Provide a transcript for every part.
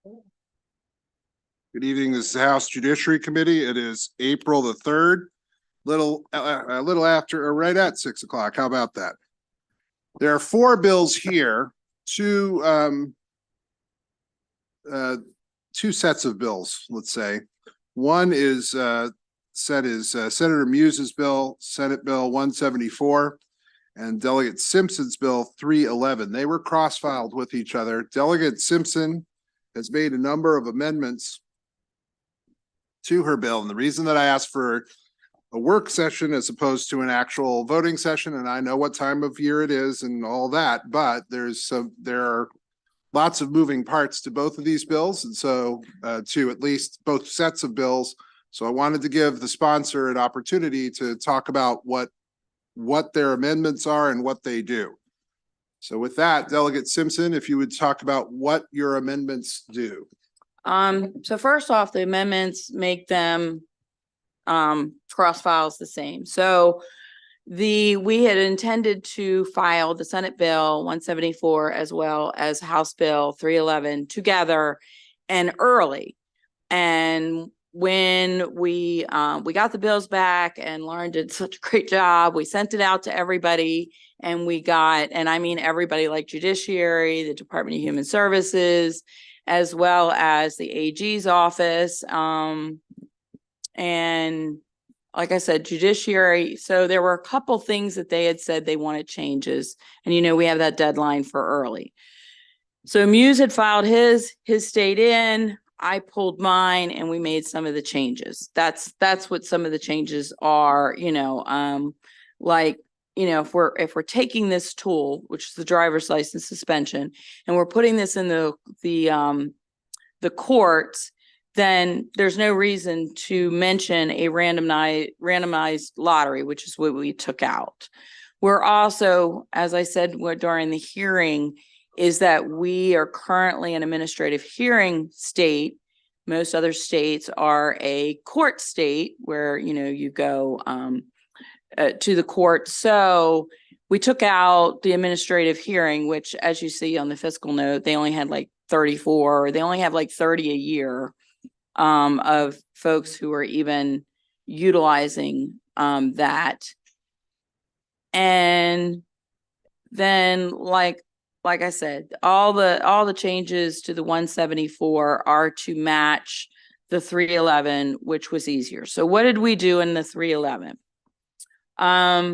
Good evening. This is the House Judiciary Committee. It is April the 3rd, a little after or right at 6 o'clock. How about that? There are 4 bills here, two sets of bills, let's say. One is Senator Muse's bill, Senate Bill 174, and Delegate Simpson's bill 311. They were cross-filed with each other. Delegate Simpson has made a number of amendments to her bill. And the reason that I asked for a work session as opposed to an actual voting session, and I know what time of year it is and all that, but there are lots of moving parts to both of these bills. And so to at least both sets of bills. So I wanted to give the sponsor an opportunity to talk about what their amendments are and what they do. So with that, Delegate Simpson, if you would talk about what your amendments do. So first off, the amendments make them cross files the same. So we had intended to file the Senate Bill 174 as well as House Bill 311 together and early. And when we got the bills back and Lauren did such a great job, we sent it out to everybody, and we got, and I mean everybody, like Judiciary, the Department of Human Services, as well as the AG's office. And like I said, Judiciary. So there were a couple things that they had said they wanted changes. And, we have that deadline for early. So Muse had filed his stayed in. I pulled mine, and we made some of the changes. That's what some of the changes are, if we're taking this tool, which is the driver's license suspension, and we're putting this in the courts, then there's no reason to mention a randomized lottery, which is what we took out. We're also, as I said during the hearing, is that we are currently an administrative hearing state. Most other states are a court state where, you go to the court. So we took out the administrative hearing, which, as you see on the fiscal note, they only had like 34, they only have like 30 a year of folks who are even utilizing that. And then like I said, all the changes to the 174 are to match the 311, which was easier. So what did we do in the 311? Our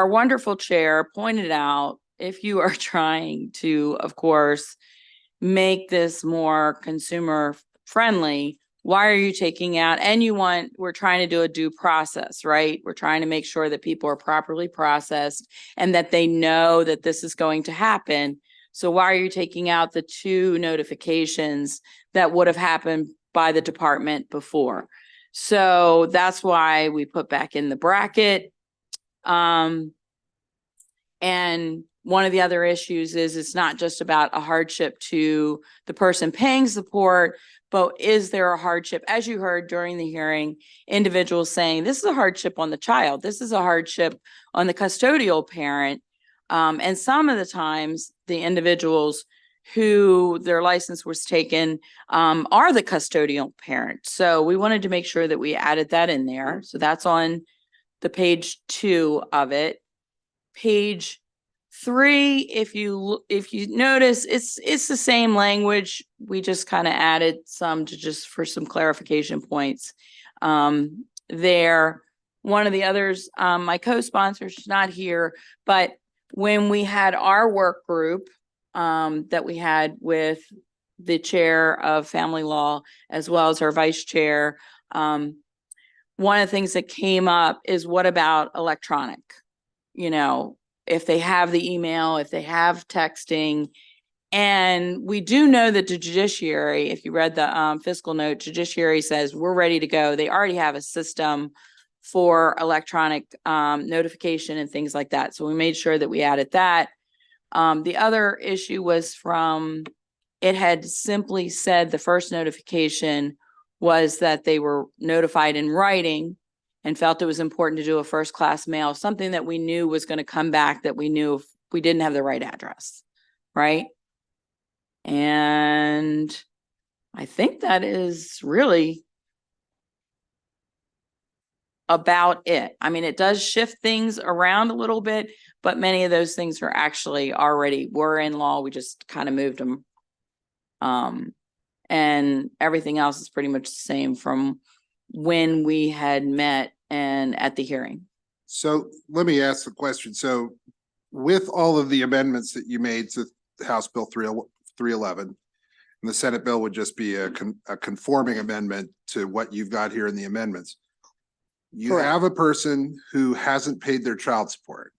wonderful chair pointed out, if you are trying to, of course, make this more consumer friendly, why are you taking out, and we're trying to do a due process, right? We're trying to make sure that people are properly processed and that they know that this is going to happen. So why are you taking out the 2 notifications that would have happened by the department before? So that's why we put back in the bracket. And one of the other issues is it's not just about a hardship to the person paying support, but is there a hardship? As you heard during the hearing, individuals saying this is a hardship on the child. This is a hardship on the custodial parent. And some of the times the individuals who their license was taken are the custodial parent. So we wanted to make sure that we added that in there. So that's on the page 2 of it. Page 3, if you notice, it's the same language. We just kind of added some for some clarification points there. One of the others, my co-sponsor is not here, but when we had our work group that we had with the chair of family law as well as our vice chair, one of the things that came up is, what about electronic? If they have the email, if they have texting. And we do know that the Judiciary, if you read the fiscal note, Judiciary says we're ready to go. They already have a system for electronic notification and things like that. So we made sure that we added that. The other issue was it had simply said the first notification was that they were notified in writing and felt it was important to do a first class mail, something that we knew was going to come back, that we knew if we didn't have the right address, right? And I think that is really about it. I mean, it does shift things around a little bit, but many of those things are actually already were in law. We just kind of moved them. And everything else is pretty much the same from when we had met and at the hearing. So let me ask the question. So with all of the amendments that you made to House Bill 311, and the Senate bill would just be a conforming amendment to what you've got here in the amendments. You Correct. have a person who hasn't paid their child support.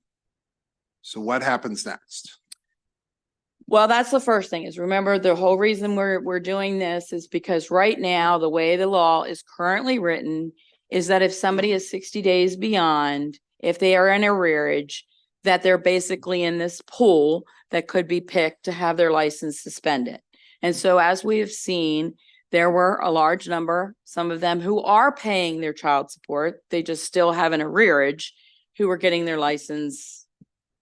So what happens next? Well, that's the first thing is remember the whole reason we're doing this is because right now, the way the law is currently written is that if somebody is 60 days beyond, if they are in arrearage, that they're basically in this pool that could be picked to have their license suspended. And so as we have seen, there were a large number, some of them who are paying their child support, they just still have an arrearage, who are getting their license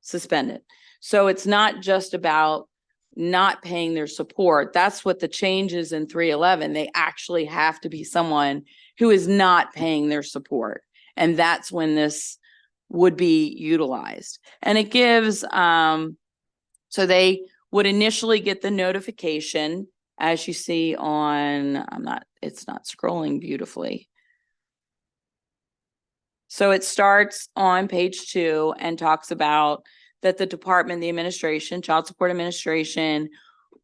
suspended. So it's not just about not paying their support. That's what the change is in 311. They actually have to be someone who is not paying their support. And that's when this would be utilized. And it gives, so they would initially get the notification, as you see on, it's not scrolling beautifully. So it starts on page 2 and talks about that the department, the administration, child support administration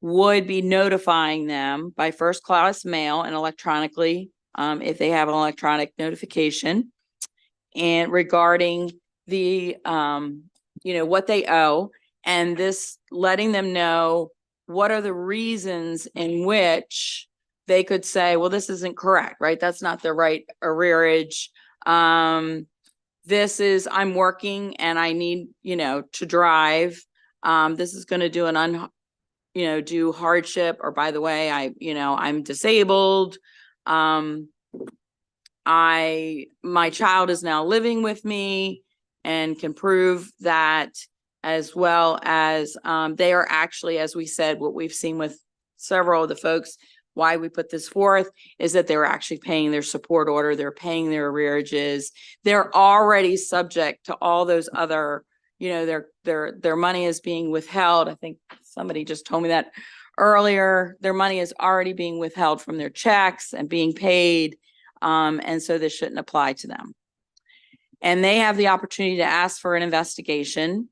would be notifying them by first class mail and electronically, if they have an electronic notification, and regarding the, what they owe, and this letting them know what are the reasons in which they could say, well, this isn't correct, right? That's not the right arrearage. This is, I'm working and I need, to drive. This is going to do do hardship, or by the way, I'm disabled. My child is now living with me and can prove that, as well as they are actually, as we said, what we've seen with several of the folks, why we put this forth is that they were actually paying their support order, they're paying their arrearages, they're already subject to all those other, their money is being withheld. I think somebody just told me that earlier. Their money is already being withheld from their checks and being paid. And so this shouldn't apply to them. And they have the opportunity to ask for an investigation,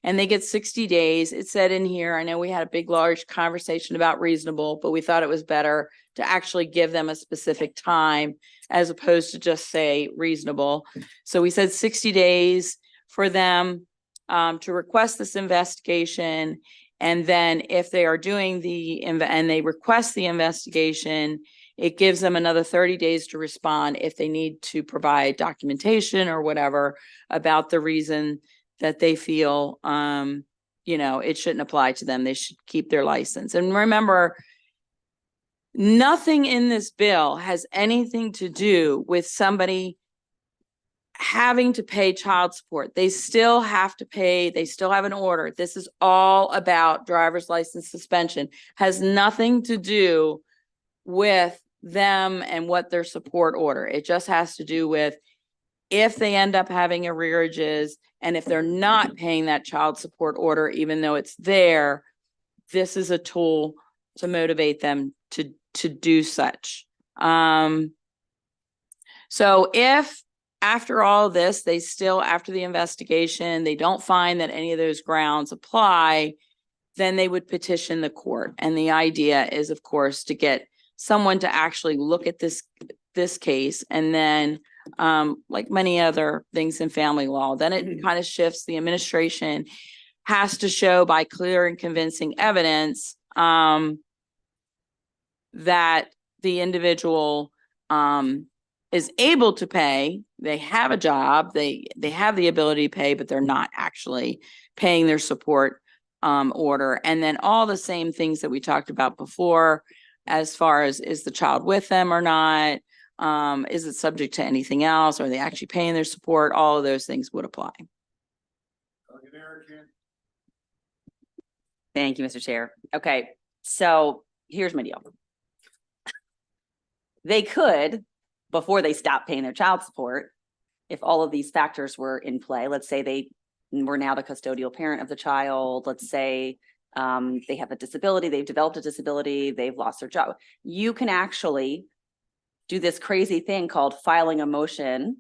and they get 60 days. It said in here, I know we had a big, large conversation about reasonable, but we thought it was better to actually give them a specific time as opposed to just say reasonable. So we said 60 days for them to request this investigation. And then if they are doing and they request the investigation, it gives them another 30 days to respond if they need to provide documentation or whatever about the reason that they feel, it shouldn't apply to them. They should keep their license. And remember, nothing in this bill has anything to do with somebody having to pay child support. They still have to pay. They still have an order. This is all about driver's license suspension. Has nothing to do with them and what their support order. It just has to do with if they end up having arrearages, and if they're not paying that child support order, even though it's there, this is a tool to motivate them to do such. So if after all this, they still, after the investigation, they don't find that any of those grounds apply, then they would petition the court. And the idea is, of course, to get someone to actually look at this case, and then like many other things in family law, then it kind of shifts. The administration has to show by clear and convincing evidence that the individual is able to pay. They have a job, they have the ability to pay, but they're not actually paying their support order. And then all the same things that we talked about before, as far as, is the child with them or not? Is it subject to anything else? Are they actually paying their support? All of those things would apply. Thank you, Mr. Chair. Okay, So here's my deal. They could, before they stop paying their child support, if all of these factors were in play, let's say they were now the custodial parent of the child, let's say they have a disability, they've developed a disability, they've lost their job. You can actually do this crazy thing called filing a motion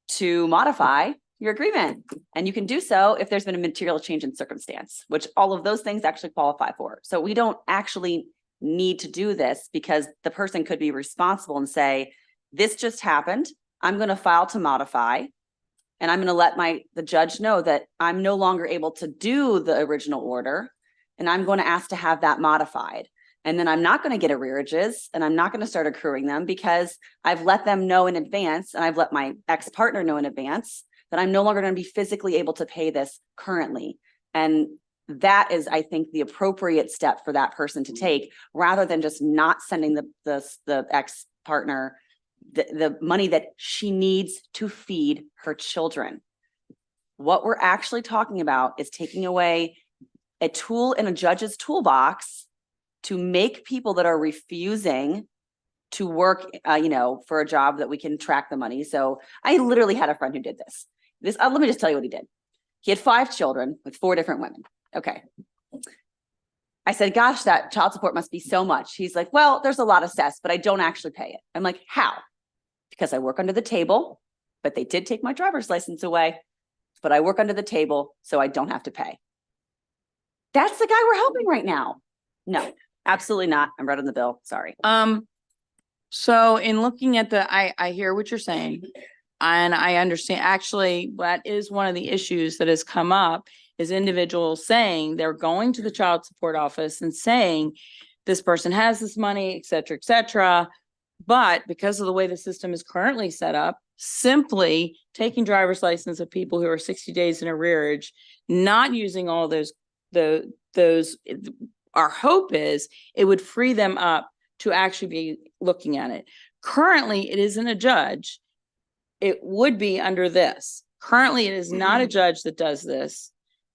to modify your agreement. And you can do so if there's been a material change in circumstance, which all of those things actually qualify for. So we don't actually need to do this because the person could be responsible and say, this just happened. I'm going to file to modify. And I'm going to let the judge know that I'm no longer able to do the original order. And I'm going to ask to have that modified. And then I'm not going to get arrearages and I'm not going to start accruing them because I've let them know in advance and I've let my ex-partner know in advance that I'm no longer going to be physically able to pay this currently. And that is, I think, the appropriate step for that person to take rather than just not sending the ex-partner the money that she needs to feed her children. What we're actually talking about is taking away a tool in a judge's toolbox to make people that are refusing to work, for a job that we can track the money. So I literally had a friend who did this. Let me just tell you what he did. He had 5 children with 4 different women. Okay. I said, gosh, that child support must be so much. He's like, well, there's a lot assessed, but I don't actually pay it. I'm like, how? Because I work under the table, but they did take my driver's license away, but I work under the table, so I don't have to pay. That's the guy we're helping right now. No, absolutely not. I'm right on the bill. Sorry. So in looking at I hear what you're saying. And I understand, actually, that is one of the issues that has come up is individuals saying they're going to the child support office and saying this person has this money, et cetera, et cetera. But because of the way the system is currently set up, simply taking driver's license of people who are 60 days in arrearage, not using all those, our hope is it would free them up to actually be looking at it. Currently, it isn't a judge. It would be under this. Currently, it is not a judge that does this.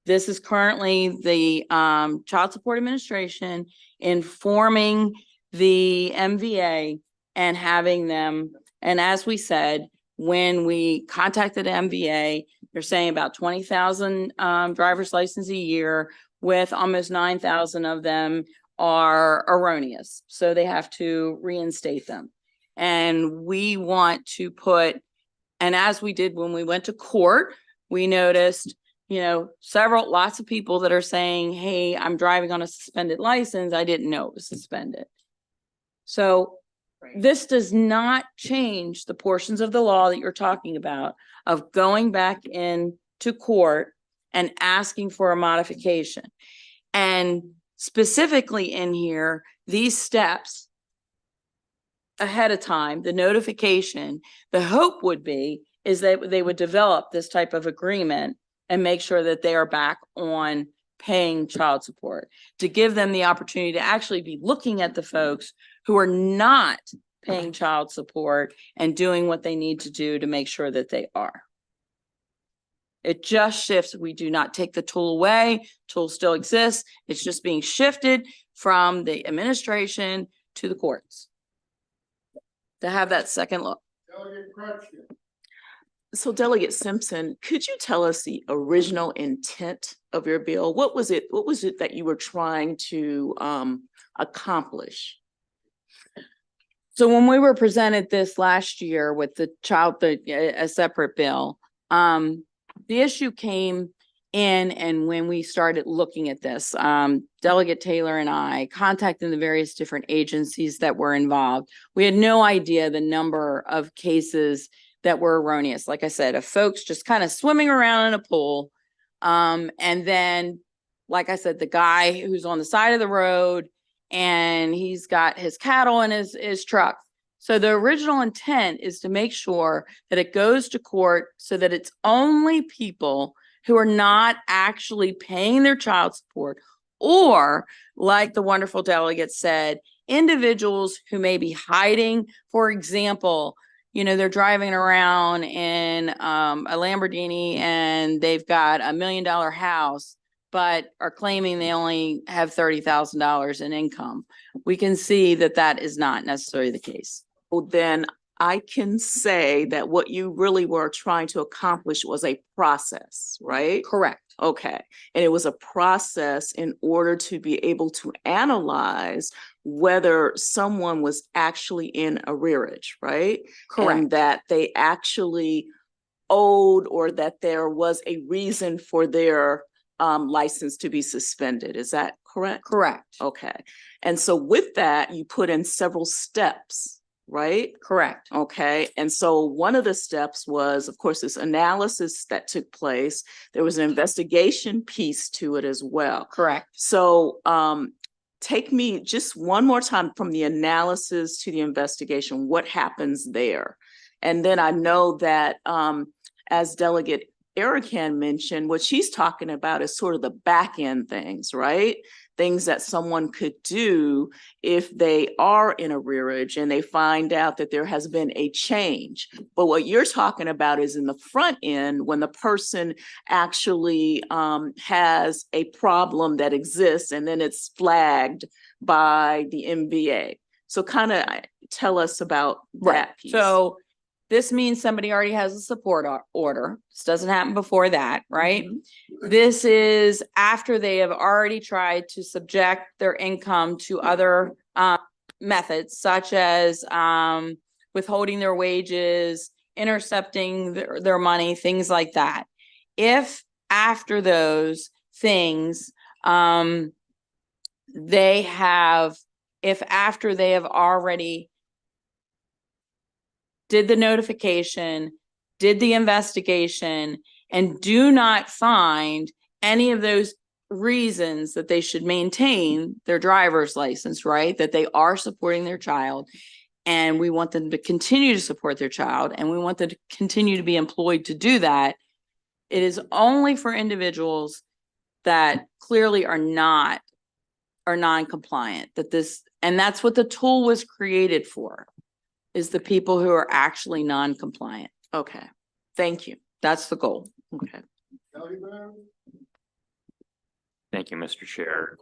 This is currently the Child Support Administration informing the MVA and having them. And as we said, when we contacted MVA, they're saying about 20,000 driver's license a year, with almost 9,000 of them are erroneous. So they have to reinstate them. And we want to put, and as we did when we went to court, we noticed, lots of people that are saying, hey, I'm driving on a suspended license. I didn't know it was suspended. So this does not change the portions of the law that you're talking about of going back into court and asking for a modification. And specifically in here, these steps ahead of time, the notification, the hope would be is that they would develop this type of agreement and make sure that they are back on paying child support, to give them the opportunity to actually be looking at the folks who are not paying child support and doing what they need to do to make sure that they are. It just shifts. We do not take the tool away. Tool still exists. It's just being shifted from the administration to the courts to have that second look. So Delegate Simpson, could you tell us the original intent of your bill? What was it that you were trying to accomplish? So when we were presented this last year with a separate bill, the issue came in, and when we started looking at this, Delegate Taylor and I contacted the various different agencies that were involved. We had no idea the number of cases that were erroneous. Like I said, of folks just kind of swimming around in a pool. And then, like I said, the guy who's on the side of the road and he's got his cattle in his truck. So the original intent is to make sure that it goes to court so that it's only people who are not actually paying their child support, or, like the wonderful delegate said, individuals who may be hiding. For example, they're driving around in a Lamborghini and they've got $1 million house, but are claiming they only have $30,000 in income. We can see that that is not necessarily the case. Well, then I can say that what you really were trying to accomplish was a process, right? Correct. Okay. And it was a process in order to be able to analyze whether someone was actually in arrearage, right? Correct. And that they actually owed, or that there was a reason for their license to be suspended. Is that correct? Correct. Okay. And so with that, you put in several steps, right? Correct. Okay. And so one of the steps was, of course, this analysis that took place. There was an investigation piece to it as well. Correct. So take me just one more time from the analysis to the investigation. What happens there? And then I know that as Delegate Erican mentioned, what she's talking about is sort of the back end things, right? Things that someone could do if they are in arrearage and they find out that there has been a change. But what you're talking about is in the front end, when the person actually has a problem that exists and then it's flagged by the MVA. So kind of tell us about that piece. So this means somebody already has a support order. This doesn't happen before that, right? Mhm. This is after they have already tried to subject their income to other methods, such as withholding their wages, intercepting their money, things like that. If after those things, if after they have already did the notification, did the investigation, and do not find any of those reasons that they should maintain their driver's license, right? That they are supporting their child, and we want them to continue to support their child, and we want them to continue to be employed to do that. It is only for individuals that clearly are non-compliant, and that's what the tool was created for, is the people who are actually non-compliant. Okay, thank you. That's the goal. Okay. Thank you, Mr. Chair.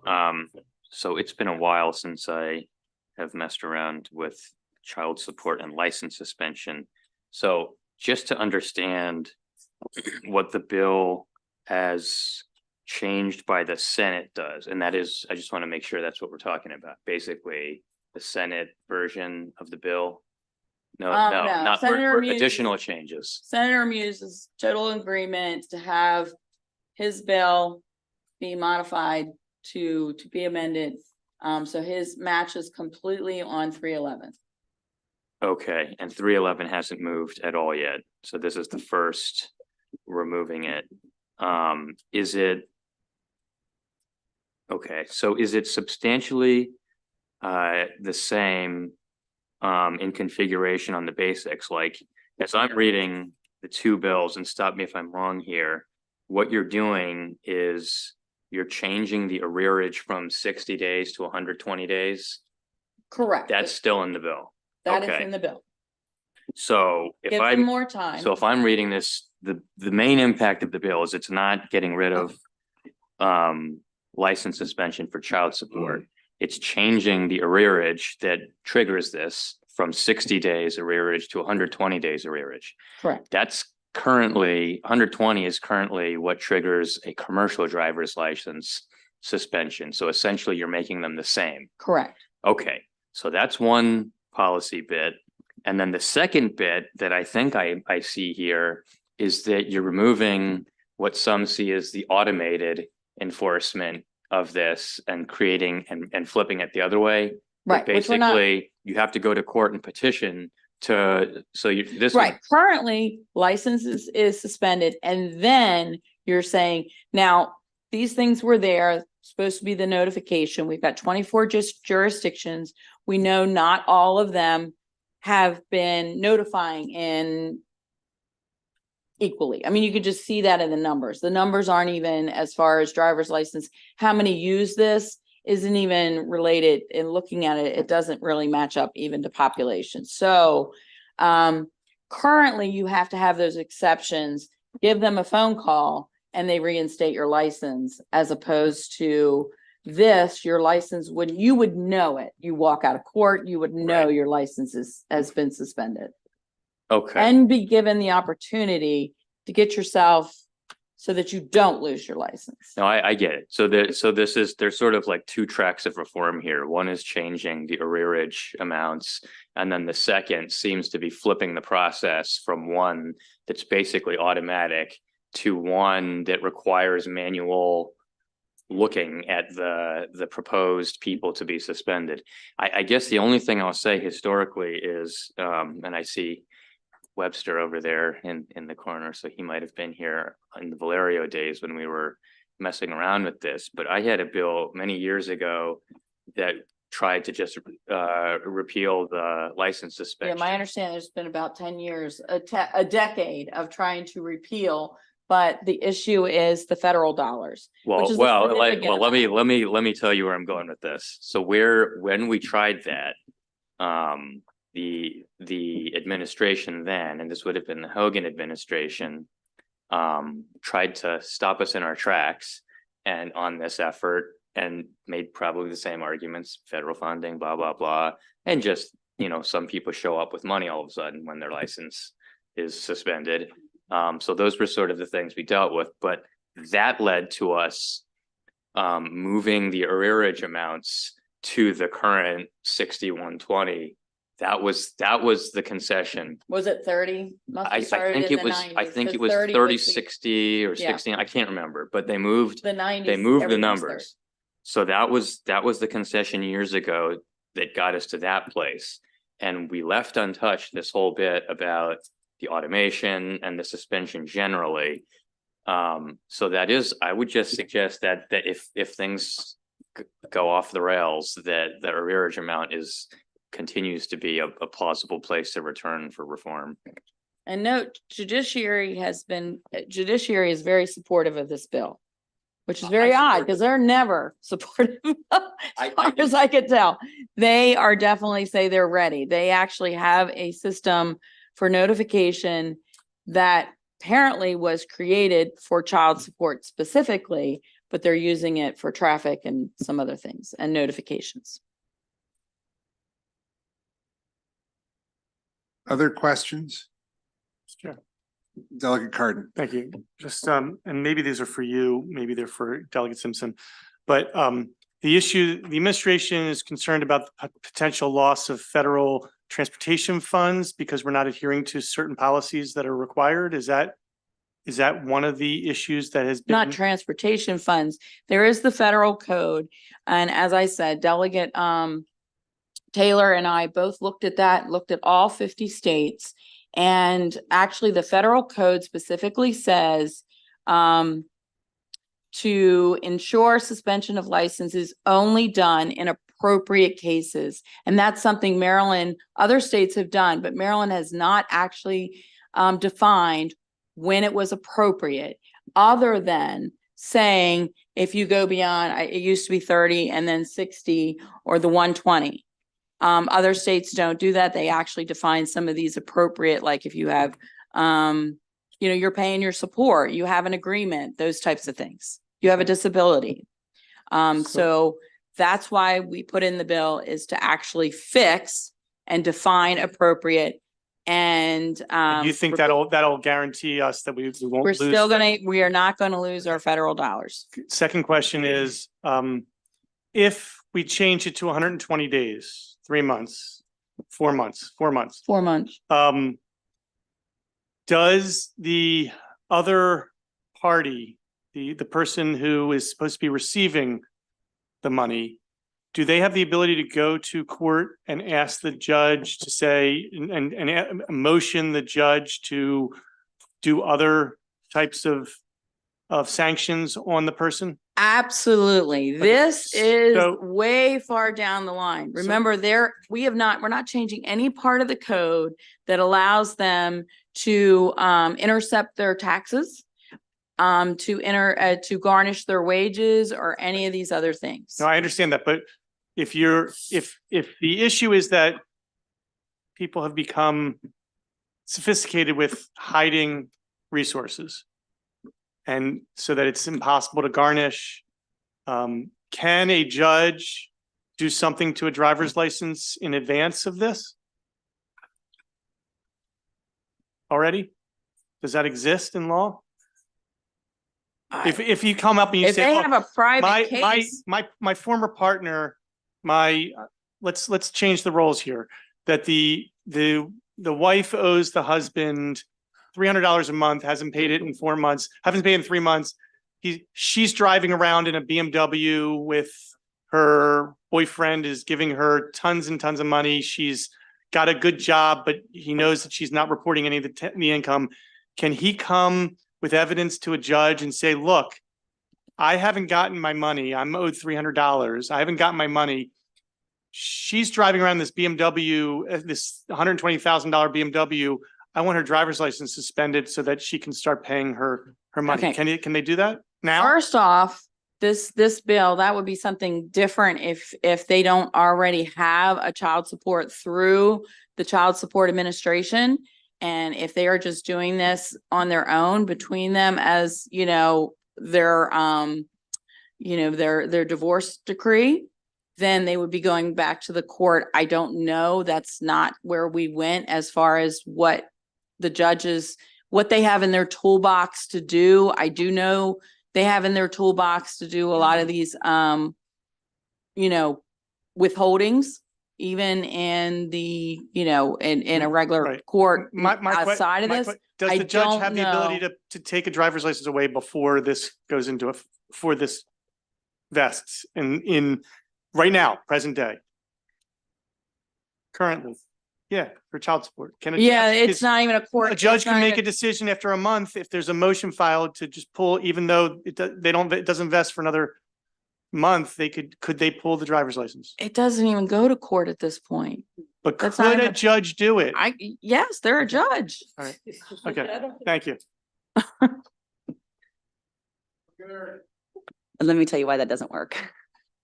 So it's been a while since I have messed around with child support and license suspension. So just to understand what the bill has changed by the Senate does, and that is, I just want to make sure that's what we're talking about. Basically, the Senate version of the bill. No, No. not Senator Muse- additional changes. Senator Muse is total agreement to have his bill be modified to be amended. So his matches completely on 311. Okay, and 311 hasn't moved at all yet. So this is the first removing it. Is it? Okay, so is it substantially the same in configuration on the basics? Like, as I'm reading the two bills, and stop me if I'm wrong here, what you're doing is you're changing the arrearage from 60 days to 120 days. Correct. That's still in the bill. That is okay. in the bill. So if Give them more time. So if I'm reading this, the main impact of the bill is it's not getting rid of license suspension for child support. It's changing the arrearage that triggers this from 60 days arrearage to 120 days arrearage. Correct. That's currently 120 is currently what triggers a commercial driver's license suspension. So essentially you're making them the same. Correct. Okay, so that's one policy bit. And then the second bit that I think I see here is that you're removing what some see as the automated enforcement of this and creating and flipping it the other way. Right. Basically, you have to go to court and petition to, so you, this. Right. Currently, licenses is suspended, and then you're saying, now, these things were there, supposed to be the notification. We've got 24 jurisdictions. We know not all of them have been notifying in equally. I mean, you could just see that in the numbers. The numbers aren't even, as far as driver's license, how many use this isn't even related. In looking at it, it doesn't really match up even to population. So currently you have to have those exceptions, give them a phone call, and they reinstate your license, as opposed to this, your license you would know it. You walk out of court, you would know Right. your license has been suspended. Okay. And be given the opportunity to get yourself so that you don't lose your license. No, I get it. So there's sort of like two tracks of reform here. One is changing the arrearage amounts. And then the second seems to be flipping the process from one that's basically automatic to one that requires manual looking at the proposed people to be suspended. I guess the only thing I'll say historically is, and I see Webster over there in the corner, so he might have been here in the Valerio days when we were messing around with this, but I had a bill many years ago that tried to just repeal the license Yeah, suspension. my understanding, there's been about 10 years, a decade of trying to repeal, but the issue is the federal dollars. Well, which is a well, significant let me tell you where I'm going with this. So when we tried that, the administration then, and this would have been the Hogan administration, tried to stop us in our tracks and on this effort, and made probably the same arguments, federal funding, blah, blah, blah. And just, some people show up with money all of a sudden when their license is suspended. So those were sort of the things we dealt with, but that led to us moving the arrearage amounts to the current 6120. That was the concession. Was it 30? Must have I started think in it the was, 90s, 'cause 30, was the- 60 or Yeah. 16. I can't remember, but they moved The 90s. the everything was numbers. So that was the concession years ago that got us to that place. And we left untouched this whole bit about the automation and the suspension generally. So that is, I would just suggest that if things go off the rails, that the arrearage amount continues to be a plausible place to return for reform. And note, Judiciary is very supportive of this bill, which is very odd support because they're never supportive, as I far as I could tell. They are definitely say they're ready. They actually have a system for notification that apparently was created for child support specifically, but they're using it for traffic and some other things and notifications. Other questions? Sure. Delegate Carden. Thank you. Just, and maybe these are for you, maybe they're for Delegate Simpson. But the administration is concerned about the potential loss of federal transportation funds because we're not adhering to certain policies that are required. Is that one of the issues that has been? Not transportation funds. There is the federal code. And as I said, Delegate Taylor and I both looked at that, looked at all 50 states. And actually the federal code specifically says to ensure suspension of licenses only done in appropriate cases. And that's something Maryland, other states have done, but Maryland has not actually defined when it was appropriate, other than saying if you go beyond, it used to be 30 and then 60 or the 120. Other states don't do that. They actually define some of these appropriate, like if you have, you're paying your support, you have an agreement, those types of things. You have a disability. So that's why we put in the bill is to actually fix and define appropriate. And You think that'll guarantee us that we won't we're lose? still we are not going to lose our federal dollars. Second question is, if we change it to 120 days, 3 months, 4 months, 4 months. 4 months. Does the other party, the person who is supposed to be receiving the money, do they have the ability to go to court and ask the judge to say, and motion the judge to do other types of sanctions on the person? Absolutely. This is So- way far down the line. Remember, we're not changing any part of the code that allows them to intercept their taxes, to garnish their wages or any of these other things. No, I understand that, but if the issue is that people have become sophisticated with hiding resources, and so that it's impossible to garnish. Can a judge do something to a driver's license in advance of this? Already? Does that exist in law? If you come up and you If say, they "Look, have a private my case, my former partner, let's change the roles here. That the wife owes the husband $300 a month, hasn't paid it in 4 months, haven't paid in 3 months. She's driving around in a BMW with her boyfriend is giving her tons and tons of money. She's got a good job, but he knows that she's not reporting any of the income. Can he come with evidence to a judge and say, look, I haven't gotten my money. I'm owed $300. I haven't gotten my money. She's driving around this BMW, this $120,000 BMW. I want her driver's license suspended so that she can start paying her money. Okay. Can they do that now? first off, this bill, that would be something different if they don't already have a child support through the Child Support Administration. And if they are just doing this on their own between them as, their divorce decree, then they would be going back to the court. I don't know. That's not where we went as far as what the judges, what they have in their toolbox to do. I do know they have in their toolbox to do a lot of these, withholdings, even in the, in a regular Right. court outside outside of this. Does I the judge don't have the ability know. to take a driver's license away before this goes into before this vests in right now, present day? Currently, yeah, for child support. Can Yeah, it's not even a court. a judge it's not can make even- a decision after a month if there's a motion filed to just pull, even though it doesn't vest for another month, could they pull the driver's license? It doesn't even go to court at this point. But That's not could a even- judge do it? Yes, they're a judge. All right. Okay, thank you. And let me tell you why that doesn't work.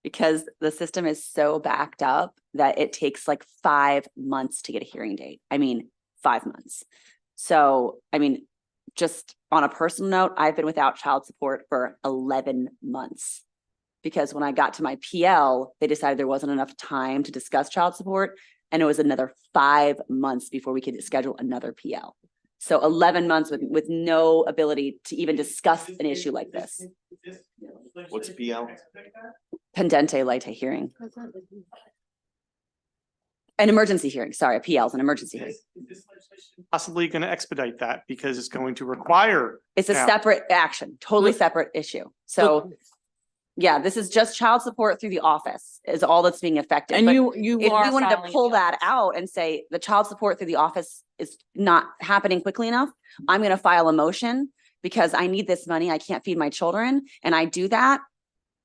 Because the system is so backed up that it takes like 5 months to get a hearing date. 5 months. So, just on a personal note, I've been without child support for 11 months. Because when I got to my PL, they decided there wasn't enough time to discuss child support. And it was another 5 months before we could schedule another PL. So 11 months with no ability to even discuss an issue like this. What's PL? Pendente lite hearing. An emergency hearing, sorry, a PL is an emergency hearing. Possibly going to expedite that because it's going to require. It's a Now- separate action, totally separate issue. So, yeah, this is just child support through the office is all that's being affected. And But you if are we wanted to filing pull that appeals. out and say the child support through the office is not happening quickly enough, I'm going to file a motion because I need this money. I can't feed my children. And I do that.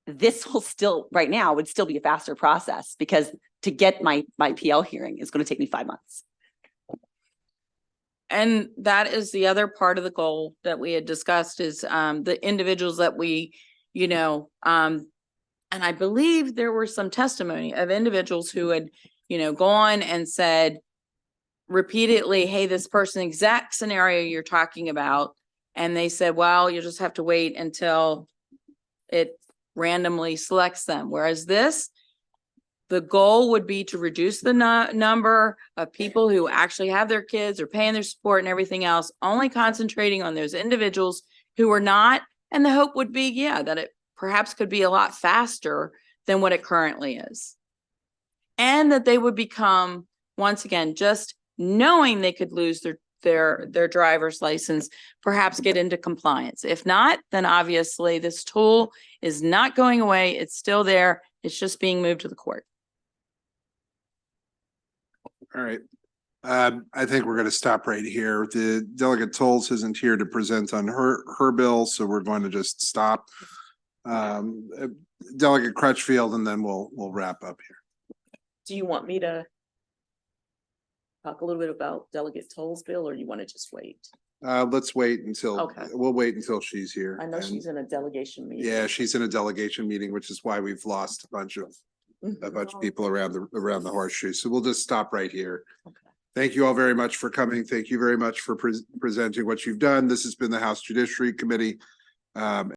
This will still, right now, would still be a faster process because to get my PL hearing is going to take me 5 months. And that is the other part of the goal that we had discussed is the individuals that we, and I believe there were some testimony of individuals who had, gone and said repeatedly, hey, this person, exact scenario you're talking about. And they said, well, you just have to wait until it randomly selects them. Whereas the goal would be to reduce the number of people who actually have their kids or paying their support and everything else, only concentrating on those individuals who are not. And the hope would be, that it perhaps could be a lot faster than what it currently is. And that they would become, once again, just knowing they could lose their driver's license, perhaps get into compliance. If not, then obviously this tool is not going away. It's still there. It's just being moved to the court. All right. I think we're going to stop right here. The Delegate Tolles isn't here to present on her bill, so we're going to just stop. Delegate Crutchfield, and then we'll wrap up here. Do you want me to talk a little bit about Delegate Toll's bill, or you want to just wait? Let's wait until, Okay. we'll wait until she's here. I know And- she's in a delegation meeting. Yeah, she's in a delegation meeting, which is why we've lost a bunch of people around the horseshoe. So we'll just stop right here. Okay. Thank you all very much for coming. Thank you very much for presenting what you've done. This has been the House Judiciary Committee. Um,